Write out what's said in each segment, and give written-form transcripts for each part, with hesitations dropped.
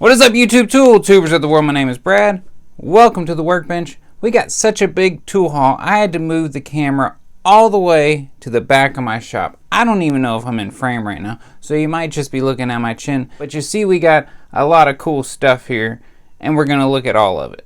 What is up, YouTube tool tubers of the world? My name is Brad. Welcome to the workbench. We got such a big tool haul, I had to move the camera all the way to the back of my shop. I don't even know if I'm in frame right now, so you might just be looking at my chin. But you see, we got a lot of cool stuff here, and we're gonna look at all of it.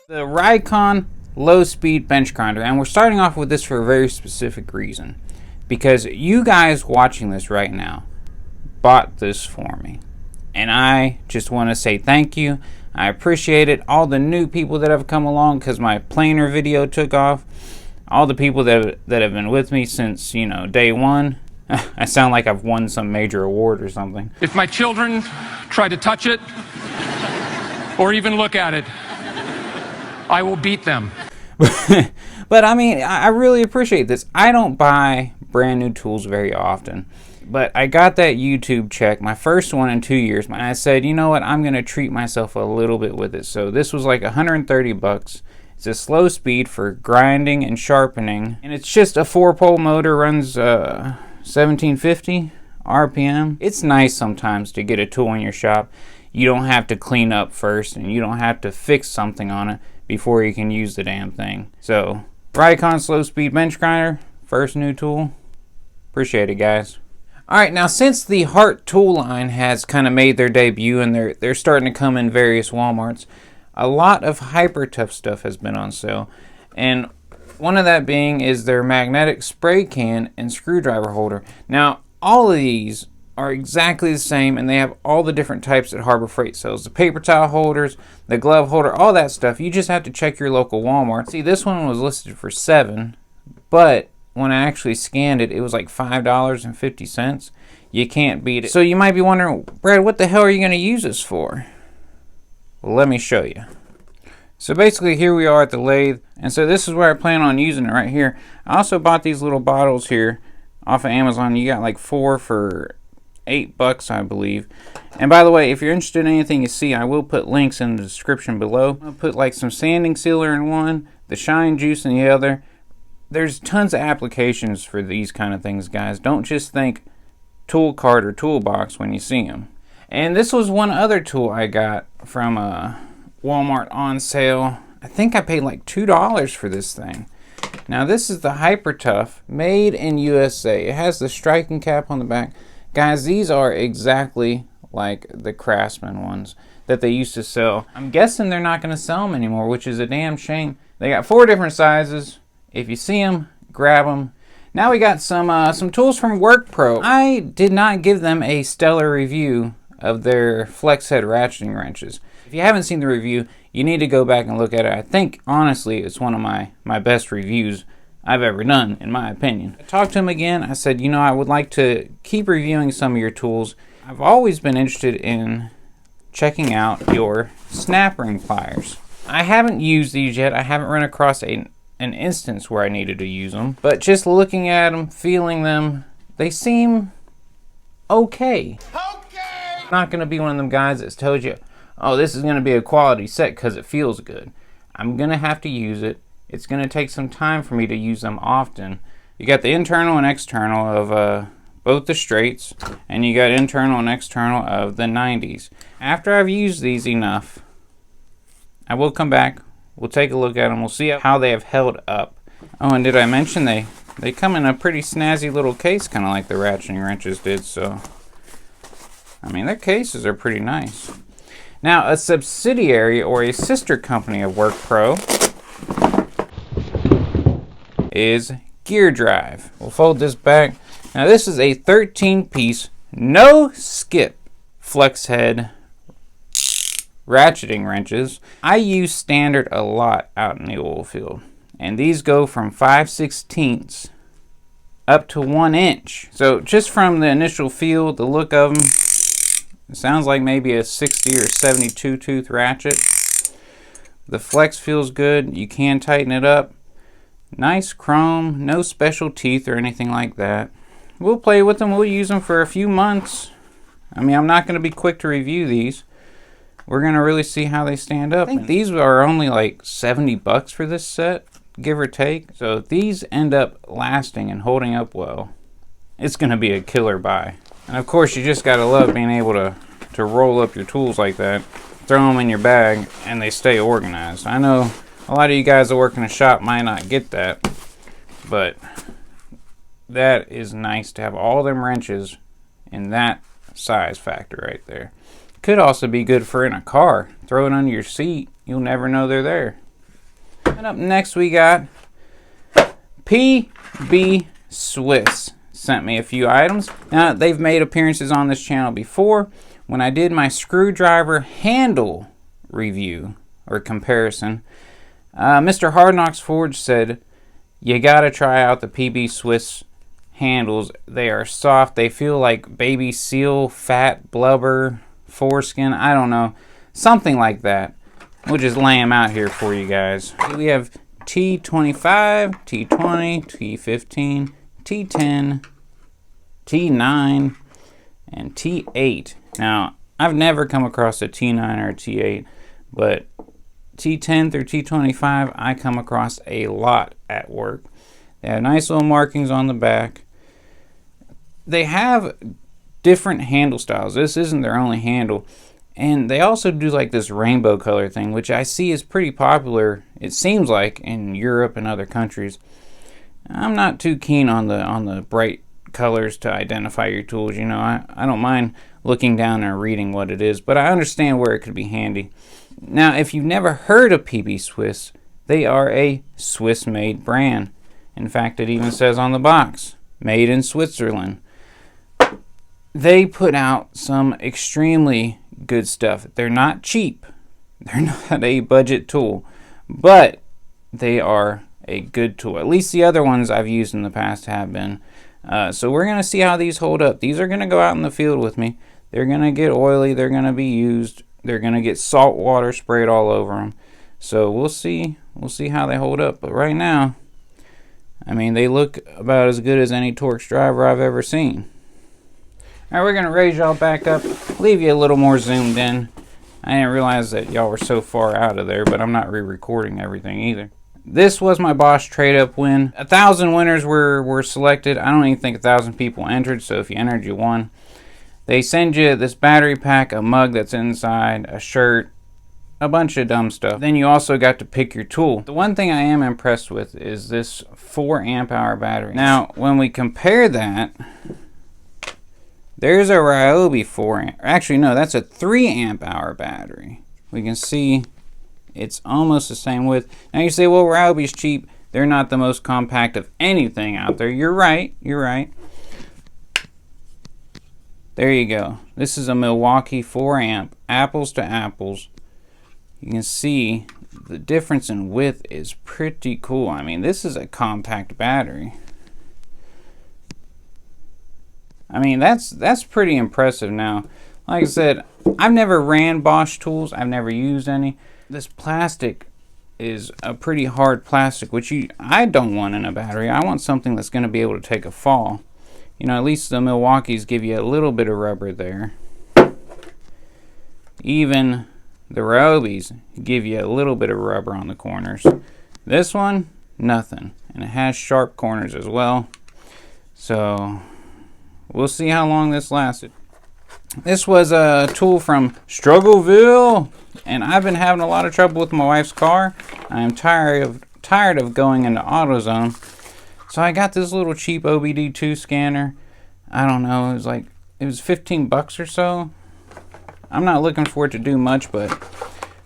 The Rikon low-speed bench grinder, and we're starting off with this for a very specific reason, because you guys watching this right now bought this for me, and I just want to say thank you. I appreciate it. All the new people that have come along because my planer video took off, all the people that have been with me since, you know, day one. I sound like I've won some major award or something. If my children try to touch it or even look at it, I will beat them. But I mean, I really appreciate this. I don't buy brand new tools very often, but I got that YouTube check, my first one in 2 years, and I said, you know what, I'm gonna treat myself a little bit with it. So this was like 130 bucks. It's a slow speed for grinding and sharpening, and it's just a 4-pole motor, runs 1750 RPM. It's nice sometimes to get a tool in your shop. You don't have to clean up first, and you don't have to fix something on it before you can use the damn thing. So, Rikon slow speed bench grinder, first new tool. Appreciate it, guys. Alright, now since the Hart tool line has kind of made their debut and they're starting to come in various Walmarts, a lot of hyper tough stuff has been on sale. And one of that being is their magnetic spray can and screwdriver holder. Now, all of these are exactly the same, and they have all the different types that Harbor Freight sells. The paper towel holders, the glove holder, all that stuff. You just have to check your local Walmart. See, this one was listed for $7, but when I actually scanned it, it was like $5.50. You can't beat it. So you might be wondering, Brad, what the hell are you going to use this for? Well, let me show you. So basically, here we are at the lathe, and so this is where I plan on using it right here. I also bought these little bottles here off of Amazon. You got like 4 for $8, I believe. And by the way, if you're interested in anything you see, I will put links in the description below. I'll put like some sanding sealer in one, the shine juice in the other. There's tons of applications for these kind of things, guys. Don't just think tool cart or toolbox when you see them. And this was one other tool I got from Walmart on sale. I think I paid like $2 for this thing. Now this is the Hyper Tough, made in USA. It has the striking cap on the back. Guys, these are exactly like the Craftsman ones that they used to sell. I'm guessing they're not going to sell them anymore, which is a damn shame. They got 4 different sizes. If you see them, grab them. Now we got some tools from Workpro. I did not give them a stellar review of their flex head ratcheting wrenches. If you haven't seen the review, you need to go back and look at it. I think, honestly, it's one of my best reviews I've ever done, in my opinion. I talked to him again. I said, you know, I would like to keep reviewing some of your tools. I've always been interested in checking out your snap ring pliers. I haven't used these yet. I haven't run across an instance where I needed to use them. But just looking at them, feeling them, they seem okay. I'm not going to be one of them guys that's told you, oh, this is going to be a quality set because it feels good. I'm going to have to use it. It's going to take some time for me to use them often. You got the internal and external of both the straights, and you got internal and external of the 90s. After I've used these enough, I will come back. We'll take a look at them. We'll see how they have held up. Oh, and did I mention they come in a pretty snazzy little case, kind of like the ratcheting wrenches did. So, I mean, their cases are pretty nice. Now, a subsidiary or a sister company of Workpro is Geardrive. We'll fold this back. Now this is a 13-piece, no skip flex head ratcheting wrenches. I use standard a lot out in the oil field, and these go from 5/16 up to 1 inch. So just from the initial feel, the look of them, it sounds like maybe a 60 or 72 tooth ratchet. The flex feels good. You can tighten it up. Nice chrome, no special teeth or anything like that. we'll play with them. We'll use them for a few months. I mean, I'm not going to be quick to review these. We're going to really see how they stand up. I think these are only like $70 for this set, give or take. So if these end up lasting and holding up well, it's going to be a killer buy. And of course, you just got to love being able to roll up your tools like that, throw them in your bag, and they stay organized. I know a lot of you guys that work in a shop might not get that, but that is nice to have all them wrenches in that size factor right there. Could also be good for in a car. Throw it under your seat. You'll never know they're there. And up next we got PB Swiss. Sent me a few items. Now, they've made appearances on this channel before. When I did my screwdriver handle review or comparison, Mr. Hard Knocks Forge said, you gotta try out the PB Swiss handles. They are soft. They feel like baby seal, fat, blubber, foreskin, I don't know, something like that. We'll just lay them out here for you guys. We have T25, T20, T15, T10, T9, and T8. Now, I've never come across a T9 or a T8, but T10 through T25 I come across a lot at work. They have nice little markings on the back. They have different handle styles. This isn't their only handle. And they also do like this rainbow color thing, which I see is pretty popular, it seems like, in Europe and other countries. I'm not too keen on the bright colors to identify your tools. You know, I don't mind looking down and reading what it is, but I understand where it could be handy. Now, if you've never heard of PB Swiss, they are a Swiss-made brand. In fact, it even says on the box, made in Switzerland. They put out some extremely good stuff. They're not cheap. They're not a budget tool, but they are a good tool. At least the other ones I've used in the past have been. So we're going to see how these hold up. These are going to go out in the field with me. They're going to get oily. They're going to be used. They're going to get salt water sprayed all over them. So we'll see. We'll see how they hold up. But right now, I mean, they look about as good as any Torx driver I've ever seen. Alright, we're going to raise y'all back up, leave you a little more zoomed in. I didn't realize that y'all were so far out of there, but I'm not re-recording everything either. This was my Bosch trade-up win. 1,000 winners were selected. I don't even think 1,000 people entered, so if you entered, you won. They send you this battery pack, a mug that's inside, a shirt, a bunch of dumb stuff. Then you also got to pick your tool. The one thing I am impressed with is this 4 amp hour battery. Now, when we compare that, there's a Ryobi 4 amp, actually no, that's a 3 amp hour battery. We can see it's almost the same width. Now you say, well, Ryobi's cheap. They're not the most compact of anything out there. You're right, you're right. There you go. This is a Milwaukee 4 amp, apples to apples. You can see the difference in width is pretty cool. I mean, this is a compact battery. I mean, that's pretty impressive. Now, like I said, I've never ran Bosch tools. I've never used any. This plastic is a pretty hard plastic, which I don't want in a battery. I want something that's going to be able to take a fall. You know, at least the Milwaukees give you a little bit of rubber there. Even the Ryobis give you a little bit of rubber on the corners. This one, nothing. And it has sharp corners as well. So we'll see how long this lasted. This was a tool from Struggleville, and I've been having a lot of trouble with my wife's car. I am tired of going into AutoZone. So I got this little cheap OBD2 scanner. I don't know, it was 15 bucks or so. I'm not looking for it to do much, but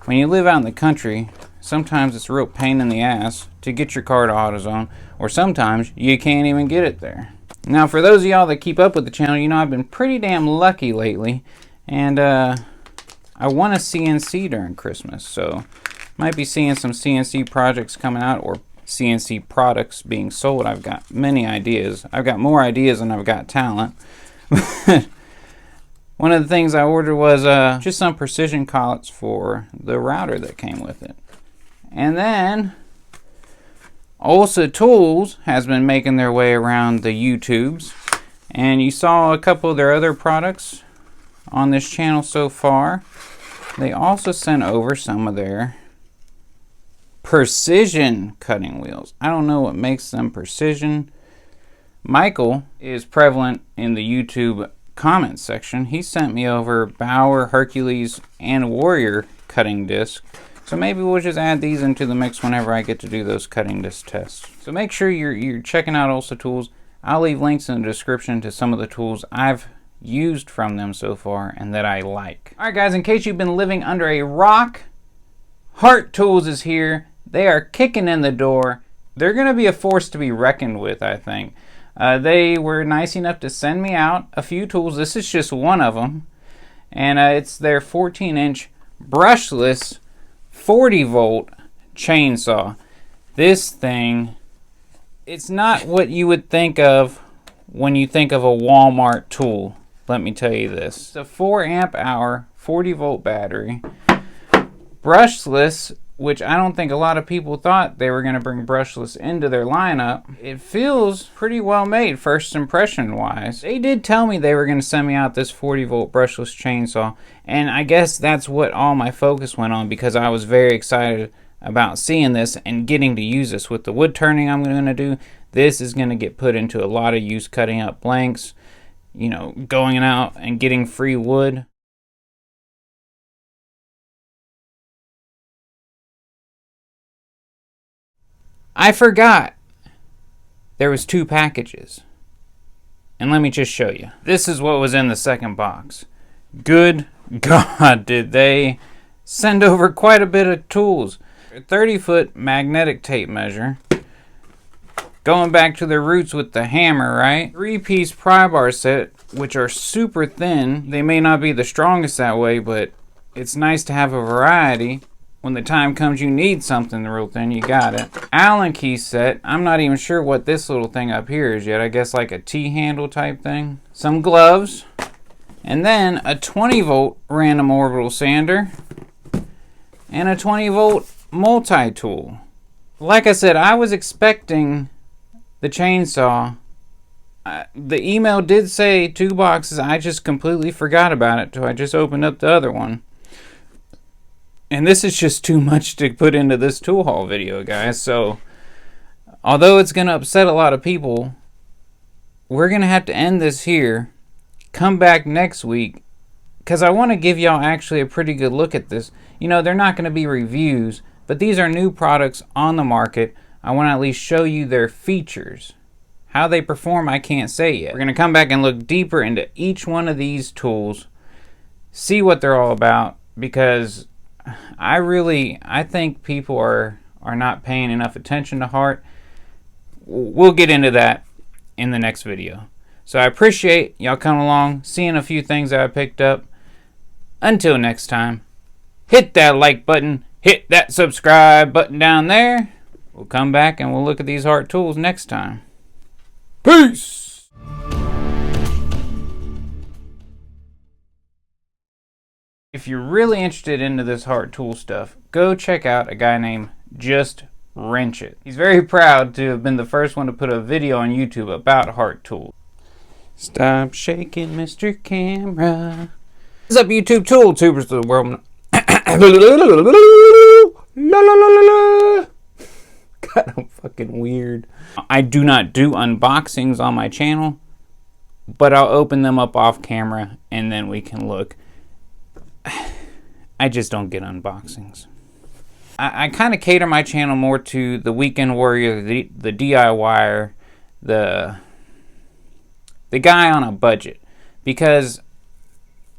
when you live out in the country, sometimes it's a real pain in the ass to get your car to AutoZone, or sometimes you can't even get it there. Now, for those of y'all that keep up with the channel, you know I've been pretty damn lucky lately, and I won a CNC during Christmas, so might be seeing some CNC projects coming out, or CNC products being sold. I've got many ideas. I've got more ideas than I've got talent. One of the things I ordered was just some precision collets for the router that came with it. And then Olsa Tools has been making their way around the YouTubes. And you saw a couple of their other products on this channel so far. They also sent over some of their precision cutting wheels. I don't know what makes them precision. Michael is prevalent in the YouTube comment section. He sent me over Bauer, Hercules, and Warrior cutting disc. So maybe we'll just add these into the mix whenever I get to do those cutting disc tests. So make sure you're checking out Olsa tools. I'll leave links in the description to some of the tools I've used from them so far and that I like. Alright guys, in case you've been living under a rock, Hart Tools is here. They are kicking in the door. They're going to be a force to be reckoned with, I think. They were nice enough to send me out a few tools. This is just one of them. And it's their 14-inch brushless 40-volt chainsaw. This thing, it's not what you would think of when you think of a Walmart tool. Let me tell you this. It's a 4 amp hour, 40-volt battery. Brushless, which I don't think a lot of people thought they were going to bring brushless into their lineup. It feels pretty well made, first impression wise. They did tell me they were going to send me out this 40-volt brushless chainsaw, and I guess that's what all my focus went on, because I was very excited about seeing this and getting to use this. With the wood turning I'm going to do, this is going to get put into a lot of use cutting up blanks, you know, going out and getting free wood. I forgot there was 2 packages. And let me just show you. This is what was in the second box. Good God, did they send over quite a bit of tools. A 30-foot magnetic tape measure. Going back to the roots with the hammer, right? 3-piece pry bar set, which are super thin. They may not be the strongest that way, but it's nice to have a variety. When the time comes you need something real thin, you got it. Allen key set. I'm not even sure what this little thing up here is yet. I guess like a T-handle type thing. Some gloves. And then a 20-volt random orbital sander. And a 20-volt multi-tool. Like I said, I was expecting the chainsaw. The email did say 2 boxes. I just completely forgot about it till I just opened up the other one. And this is just too much to put into this tool haul video, guys. So, although it's going to upset a lot of people, we're going to have to end this here. Come back next week, because I want to give y'all actually a pretty good look at this. You know, they're not going to be reviews, but these are new products on the market. I want to at least show you their features. How they perform, I can't say yet. We're going to come back and look deeper into each one of these tools, see what they're all about, because I think people are not paying enough attention to Hart. We'll get into that in the next video. So I appreciate y'all coming along, seeing a few things that I picked up. Until next time, hit that like button, hit that subscribe button down there. We'll come back and we'll look at these Hart tools next time. Peace! If you're really interested into this Hart tool stuff, go check out a guy named Just Wrench It. He's very proud to have been the first one to put a video on YouTube about Hart tools. Stop shaking, Mr. Camera. What's up, YouTube tool tubers of the world? God, I'm fucking weird. I do not do unboxings on my channel, but I'll open them up off camera and then we can look. I just don't get unboxings. I kind of cater my channel more to the weekend warrior, the DIYer, the guy on a budget. Because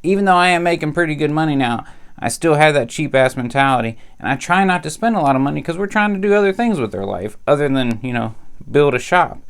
even though I am making pretty good money now, I still have that cheap ass mentality, and I try not to spend a lot of money because we're trying to do other things with our life other than, you know, build a shop.